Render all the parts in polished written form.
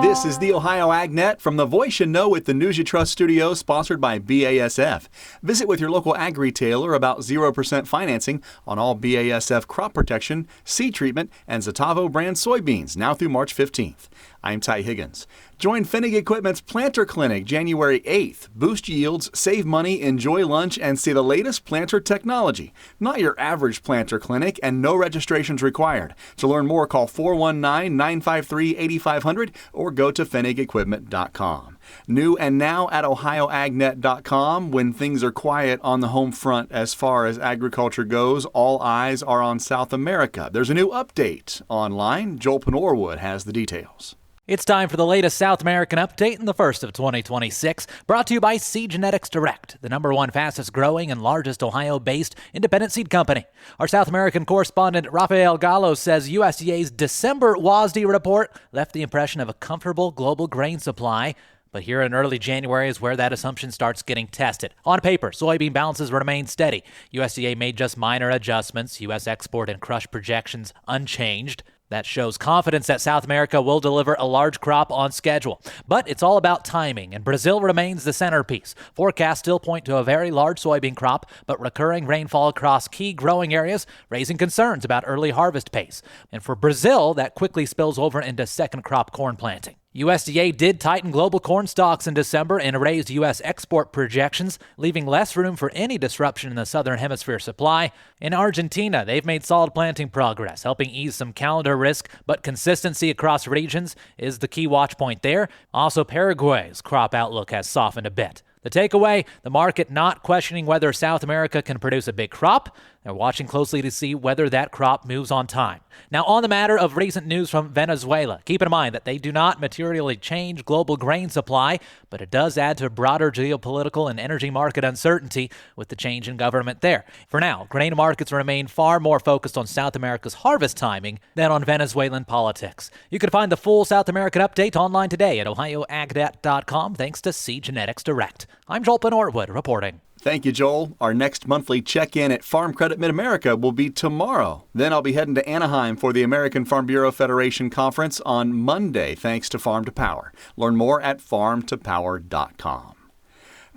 This is the Ohio AgNet from the Voice You Know with the News You Trust studio, sponsored by BASF. Visit with your local ag retailer about 0% financing on all BASF crop protection, seed treatment, and Zetavo brand soybeans now through March 15th. I'm Ty Higgins. Join Finnig Equipment's Planter Clinic January 8th. Boost yields, save money, enjoy lunch, and see the latest planter technology. Not your average planter clinic, and no registrations required. To learn more, call 419-953-8500 or go to finnigequipment.com. New and now at ohioagnet.com. When things are quiet on the home front as far as agriculture goes, all eyes are on South America. There's a new update online. Joel Penorwood has the details. It's time for the latest South American update in the first of 2026, brought to you by Seed Genetics Direct, the #1 fastest growing and largest Ohio-based independent seed company. Our South American correspondent Rafael Gallo says USDA's December WASDE report left the impression of a comfortable global grain supply. But here in early January is where that assumption starts getting tested. On paper, soybean balances remain steady. USDA made just minor adjustments, U.S. export and crush projections unchanged. That shows confidence that South America will deliver a large crop on schedule. But it's all about timing, and Brazil remains the centerpiece. Forecasts still point to a very large soybean crop, but recurring rainfall across key growing areas raising concerns about early harvest pace. And for Brazil, that quickly spills over into second crop corn planting. USDA did tighten global corn stocks in December and raised U.S. export projections, leaving less room for any disruption in the southern hemisphere supply. In Argentina, they've made solid planting progress, helping ease some calendar risk, but consistency across regions is the key watch point there. Also, Paraguay's crop outlook has softened a bit. The takeaway, the market not questioning whether South America can produce a big crop. They're watching closely to see whether that crop moves on time. Now, on the matter of recent news from Venezuela, keep in mind that they do not materially change global grain supply, but it does add to broader geopolitical and energy market uncertainty with the change in government there. For now, grain markets remain far more focused on South America's harvest timing than on Venezuelan politics. You can find the full South American update online today at ohioagnet.com thanks to Seed Genetics Direct. I'm Joel Penorwood reporting. Thank you, Joel. Our next monthly check-in at Farm Credit Mid-America will be tomorrow. Then I'll be heading to Anaheim for the American Farm Bureau Federation Conference on Monday, thanks to Farm to Power. Learn more at farmtopower.com.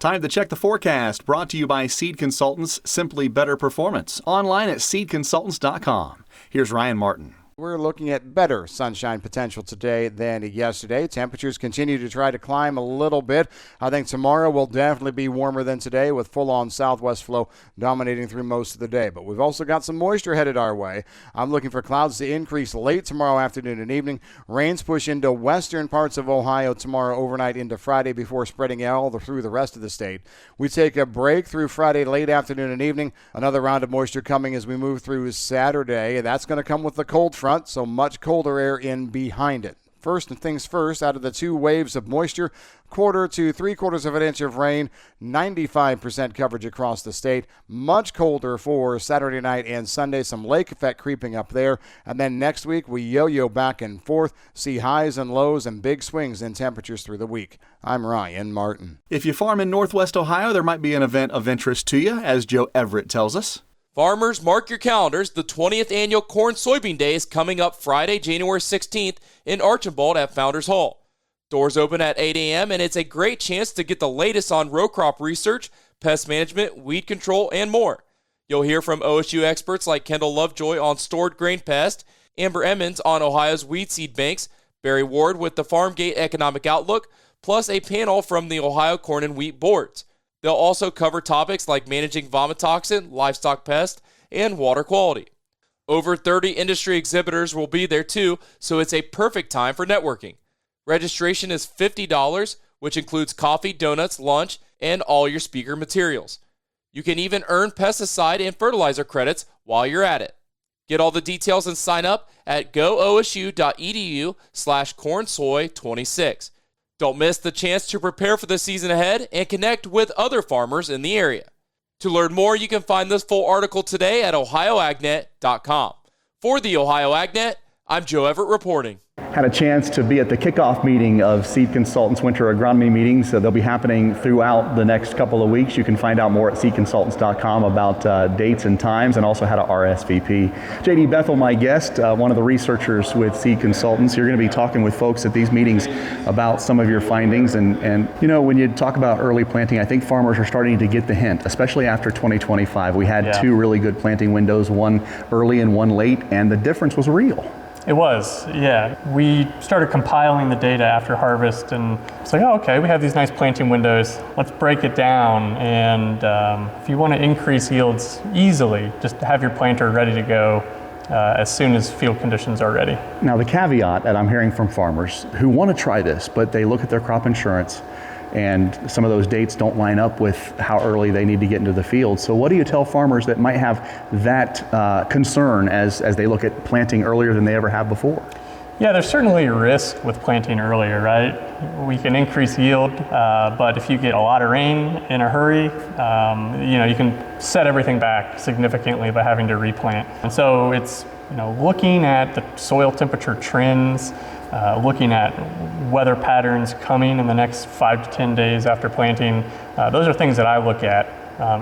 Time to check the forecast, brought to you by Seed Consultants, Simply Better Performance. Online at seedconsultants.com. Here's Ryan Martin. We're looking at better sunshine potential today than yesterday. Temperatures continue to try to climb a little bit. I think tomorrow will definitely be warmer than today, with full-on southwest flow dominating through most of the day. But we've also got some moisture headed our way. I'm looking for clouds to increase late tomorrow afternoon and evening. Rains push into western parts of Ohio tomorrow overnight into Friday before spreading all through the rest of the state. We take a break through Friday late afternoon and evening. Another round of moisture coming as we move through Saturday. That's going to come with the cold front, so much colder air in behind it. First things first, out of the two waves of moisture, 1/4 to 3/4 of an inch of rain, 95% coverage across the state. Much colder for Saturday night and Sunday, some lake effect creeping up there. And then next week, we yo-yo back and forth, see highs and lows and big swings in temperatures through the week. I'm Ryan Martin. If you farm in Northwest Ohio, there might be an event of interest to you, as Joe Everett tells us. Farmers, mark your calendars. The 20th Annual Corn Soybean Day is coming up Friday, January 16th in Archambault at Founders Hall. Doors open at 8 a.m., and it's a great chance to get the latest on row crop research, pest management, weed control, and more. You'll hear from OSU experts like Kendall Lovejoy on stored grain pest, Amber Emmons on Ohio's weed seed banks, Barry Ward with the Farmgate Economic Outlook, plus a panel from the Ohio Corn and Wheat Boards. They'll also cover topics like managing vomitoxin, livestock pest, and water quality. Over 30 industry exhibitors will be there too, so it's a perfect time for networking. Registration is $50, which includes coffee, donuts, lunch, and all your speaker materials. You can even earn pesticide and fertilizer credits while you're at it. Get all the details and sign up at goosu.edu/cornsoy26. Don't miss the chance to prepare for the season ahead and connect with other farmers in the area. To learn more, you can find this full article today at ohioagnet.com. For the Ohio AgNet, I'm Joe Everett reporting. Had a chance to be at the kickoff meeting of Seed Consultants Winter Agronomy Meetings. They'll be happening throughout the next couple of weeks. You can find out more at seedconsultants.com about dates and times, and also how to RSVP. JD Bethel, my guest, one of the researchers with Seed Consultants. You're going to be talking with folks at these meetings about some of your findings. And you know, when you talk about early planting, I think farmers are starting to get the hint, especially after 2025. We had two really good planting windows, one early and one late, and the difference was real. It was, yeah. We started compiling the data after harvest, and it's like, oh, okay, we have these nice planting windows. Let's break it down, and if you want to increase yields easily, just have your planter ready to go as soon as field conditions are ready. Now, the caveat that I'm hearing from farmers who want to try this, but they look at their crop insurance, and some of those dates don't line up with how early they need to get into the field. So what do you tell farmers that might have that concern as they look at planting earlier than they ever have before? Yeah, there's certainly a risk with planting earlier, right? We can increase yield, but if you get a lot of rain in a hurry, you can set everything back significantly by having to replant. And so it's looking at the soil temperature trends, looking at weather patterns coming in the next 5 to 10 days after planting. Those are things that I look at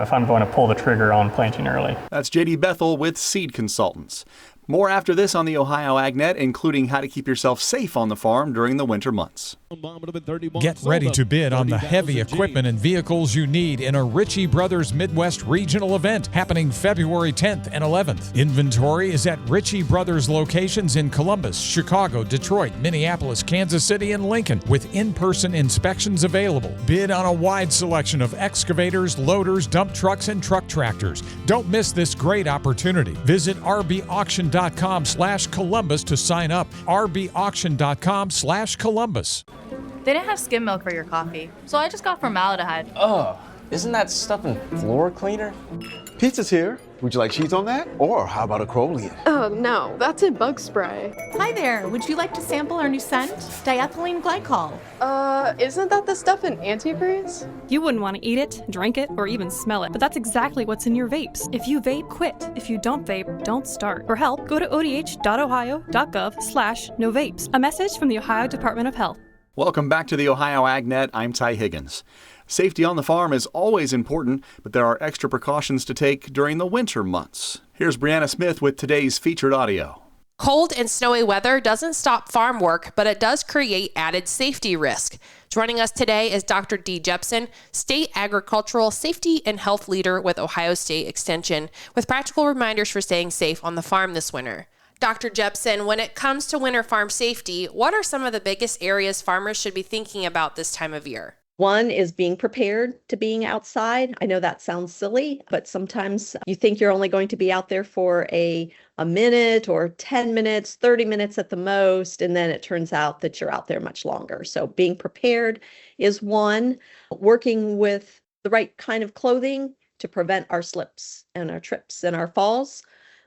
if I'm going to pull the trigger on planting early. That's JD Bethel with Seed Consultants. More after this on the Ohio AgNet, including how to keep yourself safe on the farm during the winter months. Get ready to bid on the heavy equipment and vehicles you need in a Ritchie Brothers Midwest Regional event happening February 10th and 11th. Inventory is at Ritchie Brothers locations in Columbus, Chicago, Detroit, Minneapolis, Kansas City, and Lincoln, with in-person inspections available. Bid on a wide selection of excavators, loaders, dump trucks, and truck tractors. Don't miss this great opportunity. Visit rbauction.com/Columbus to sign up. rbauction.com/Columbus. They didn't have skim milk for your coffee, so I just got formaldehyde. Ugh, isn't that stuff in floor cleaner? Pizza's here. Would you like cheese on that? Or how about a Crolian? Oh, no, that's in bug spray. Hi there. Would you like to sample our new scent? Diethylene glycol. Isn't that the stuff in antifreeze? You wouldn't want to eat it, drink it, or even smell it, but that's exactly what's in your vapes. If you vape, quit. If you don't vape, don't start. For help, go to odh.ohio.gov/no vapes. A message from the Ohio Department of Health. Welcome back to the Ohio AgNet. I'm Ty Higgins. Safety on the farm is always important, but there are extra precautions to take during the winter months. Here's Brianna Smith with today's featured audio. Cold and snowy weather doesn't stop farm work, but it does create added safety risk. Joining us today is Dr. Dee Jepson, State Agricultural Safety and Health Leader with Ohio State Extension, with practical reminders for staying safe on the farm this winter. Dr. Jepson, when it comes to winter farm safety, what are some of the biggest areas farmers should be thinking about this time of year? One is being prepared to being outside. I know that sounds silly, but sometimes you think you're only going to be out there for a minute or 10 minutes, 30 minutes at the most, and then it turns out that you're out there much longer. So being prepared is one. Working with the right kind of clothing to prevent our slips and our trips and our falls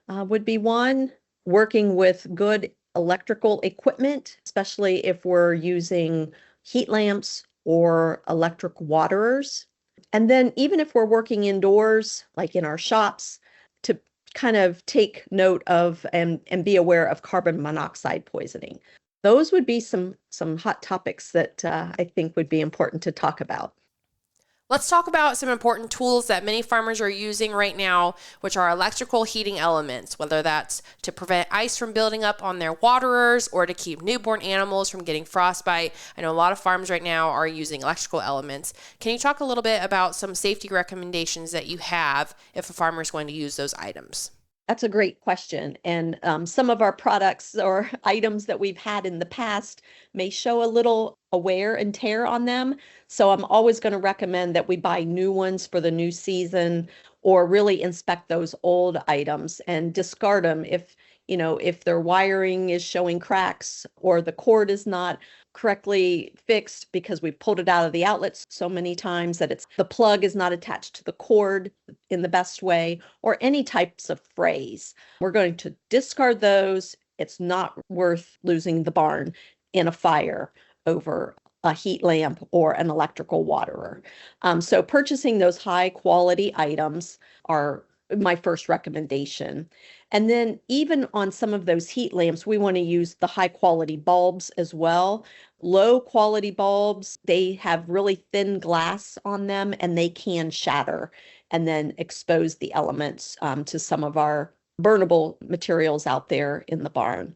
would be one. Working with good electrical equipment, especially if we're using heat lamps or electric waterers. And then even if we're working indoors, like in our shops, to kind of take note of and be aware of carbon monoxide poisoning. Those would be some hot topics that I think would be important to talk about. Let's talk about some important tools that many farmers are using right now, which are electrical heating elements, whether that's to prevent ice from building up on their waterers or to keep newborn animals from getting frostbite. I know a lot of farms right now are using electrical elements. Can you talk a little bit about some safety recommendations that you have if a farmer is going to use those items? That's a great question. And some of our products or items that we've had in the past may show a little wear and tear on them. So I'm always going to recommend that we buy new ones for the new season, or really inspect those old items and discard them if their wiring is showing cracks or the cord is not correctly fixed because we pulled it out of the outlets so many times that the plug is not attached to the cord in the best way, or any types of frays. We're going to discard those. It's not worth losing the barn in a fire over a heat lamp or an electrical waterer. So purchasing those high quality items are my first recommendation. And then even on some of those heat lamps, we want to use the high quality bulbs as well. Low quality bulbs, they have really thin glass on them and they can shatter and then expose the elements to some of our burnable materials out there in the barn.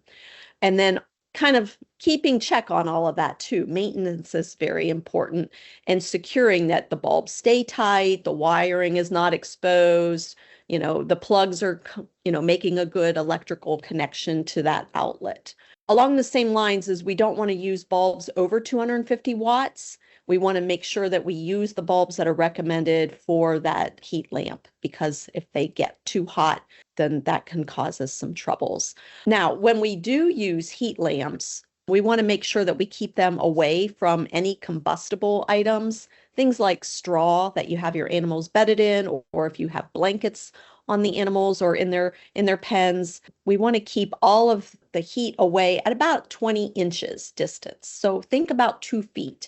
And then kind of keeping check on all of that too. Maintenance is very important, and securing that the bulbs stay tight, the wiring is not exposed, the plugs are, making a good electrical connection to that outlet. Along the same lines as we don't want to use bulbs over 250 watts. We want to make sure that we use the bulbs that are recommended for that heat lamp, because if they get too hot, then that can cause us some troubles. Now, when we do use heat lamps, we want to make sure that we keep them away from any combustible items, things like straw that you have your animals bedded in, or if you have blankets on the animals or in their pens. We want to keep all of the heat away at about 20 inches distance. So think about 2 feet.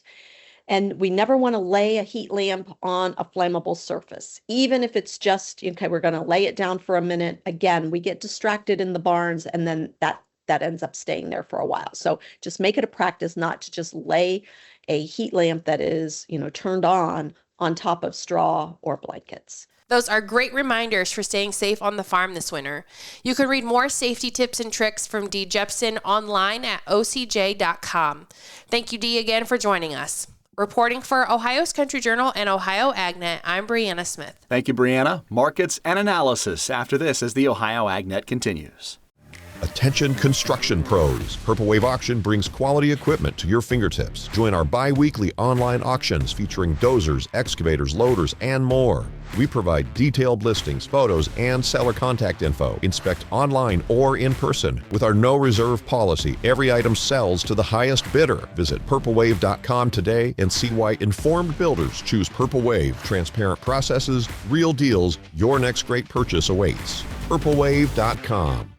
And we never want to lay a heat lamp on a flammable surface, even if it's just, okay, we're going to lay it down for a minute. Again, we get distracted in the barns, and then that ends up staying there for a while. So just make it a practice not to just lay a heat lamp that is, turned on top of straw or blankets. Those are great reminders for staying safe on the farm this winter. You can read more safety tips and tricks from Dee Jepsen online at ocj.com. Thank you, Dee, again for joining us. Reporting for Ohio's Country Journal and Ohio AgNet, I'm Brianna Smith. Thank you, Brianna. Markets and analysis after this as the Ohio AgNet continues. Attention construction pros. Purple Wave Auction brings quality equipment to your fingertips. Join our bi-weekly online auctions featuring dozers, excavators, loaders, and more. We provide detailed listings, photos, and seller contact info. Inspect online or in person. With our no reserve policy, every item sells to the highest bidder. Visit purplewave.com today and see why informed builders choose Purple Wave. Transparent processes, real deals, your next great purchase awaits. purplewave.com.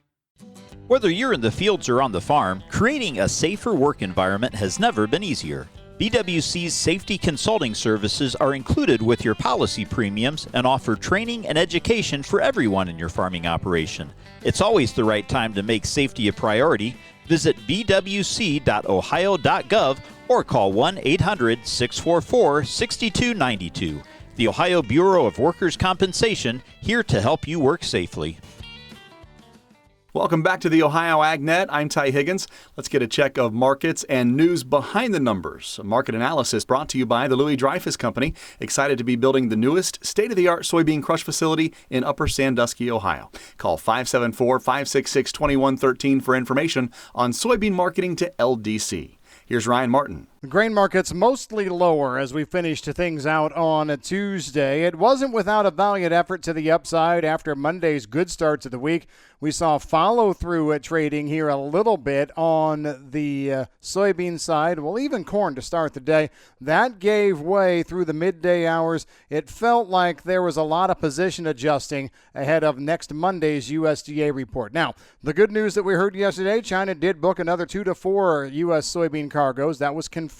Whether you're in the fields or on the farm, creating a safer work environment has never been easier. BWC's safety consulting services are included with your policy premiums and offer training and education for everyone in your farming operation. It's always the right time to make safety a priority. Visit bwc.ohio.gov or call 1-800-644-6292. The Ohio Bureau of Workers' Compensation, here to help you work safely. Welcome back to the Ohio AgNet. I'm Ty Higgins. Let's get a check of markets and news behind the numbers. A market analysis brought to you by the Louis Dreyfus Company. Excited to be building the newest state-of-the-art soybean crush facility in Upper Sandusky, Ohio. Call 574-566-2113 for information on soybean marketing to LDC. Here's Ryan Martin. The grain market's mostly lower as we finished things out on a Tuesday. It wasn't without a valiant effort to the upside after Monday's good start to the week. We saw follow-through at trading here a little bit on the soybean side, well, even corn to start the day. That gave way through the midday hours. It felt like there was a lot of position adjusting ahead of next Monday's USDA report. Now, the good news that we heard yesterday, China did book another 2 to 4 U.S. soybean cargoes. That was confirmed.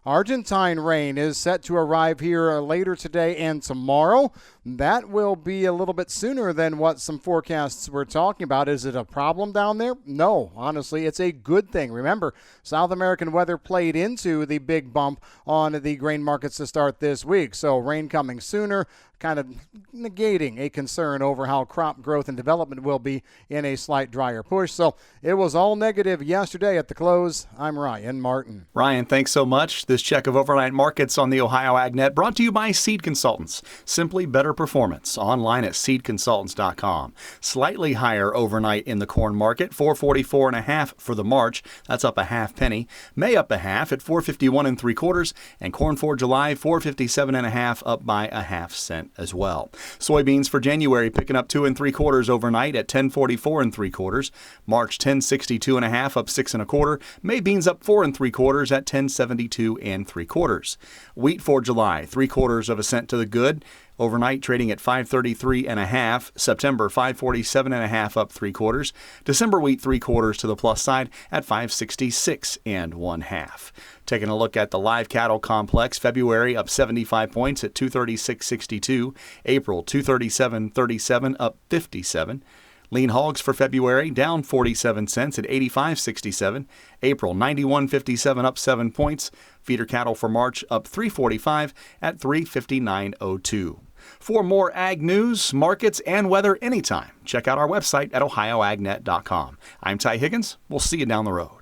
Argentine rain is set to arrive here later today and tomorrow. That will be a little bit sooner than what some forecasts were talking about. Is it a problem down there? No, honestly, it's a good thing. Remember, South American weather played into the big bump on the grain markets to start this week. So rain coming sooner, kind of negating a concern over how crop growth and development will be in a slight drier push. So it was all negative yesterday at the close. I'm Ryan Martin. Ryan, thanks so much. This check of overnight markets on the Ohio AgNet brought to you by Seed Consultants. Simply better performance. Online at seedconsultants.com. Slightly higher overnight in the corn market, 444.5 for the March. That's up a half penny. May up a half at 451 3/4, and corn for July 457.5, up by a half cent as well. Soybeans for January picking up 2 3/4 overnight at 1044 3/4. March 1062.5, up 6 1/4. May beans up 4 3/4 at 1072 3/4. Wheat for July 3/4 of a cent to the good. Overnight trading at 533.5. September 547.5 up 3/4. December wheat 3/4 to the plus side at 566.5. Taking a look at the live cattle complex, February up 75 points at 236.62. April 237.37 up 57. Lean hogs for February down 47 cents at 85.67. April 91.57 up 7 points. Feeder cattle for March up 3.45 at 359.02. For more ag news, markets, and weather anytime, check out our website at ohioagnet.com. I'm Ty Higgins. We'll see you down the road.